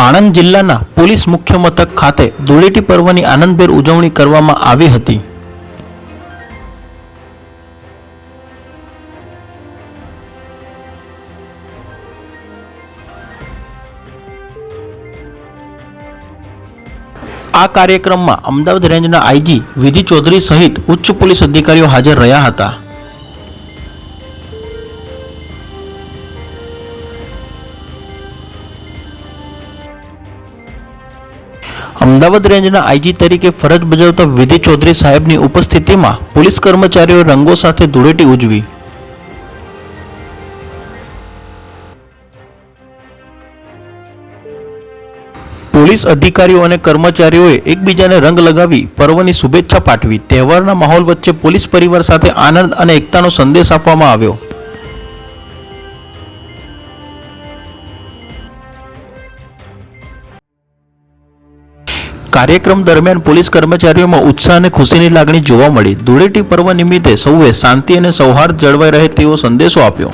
આણંદ જિલ્લાના પોલીસ મુખ્ય મથક ખાતે ધૂળેટી પર્વની આનંદભેર ઉજવણી કરવામાં આવી હતી। આ કાર્યક્રમમાં અમદાવાદ રેન્જના આઈજી વિધિ ચૌધરી સહિત ઉચ્ચ પોલીસ અધિકારીઓ હાજર રહ્યા હતા। અમદાવાદ રેન્જના આઈજી તરીકે ફરજ બજાવતા વિધિ ચૌધરી સાહેબની ઉપસ્થિતિમાં પોલીસ કર્મચારીઓએ રંગો સાથે ધૂળેટી ઉજવી। પોલીસ અધિકારીઓ અને કર્મચારીઓએ એકબીજાને રંગ લગાવી પર્વની શુભેચ્છા પાઠવી। તહેવારના માહોલ વચ્ચે પોલીસ પરિવાર સાથે આનંદ અને એકતાનો સંદેશ આપવામાં આવ્યો। કાર્યક્રમ દરમિયાન પોલીસ કર્મચારીઓમાં ઉત્સાહ અને ખુશીની લાગણી જોવા મળી। ધૂળેટી પર્વ નિમિત્તે સૌએ શાંતિ અને સૌહાર્દ જળવાઈ રહે તેવો સંદેશો આપ્યો।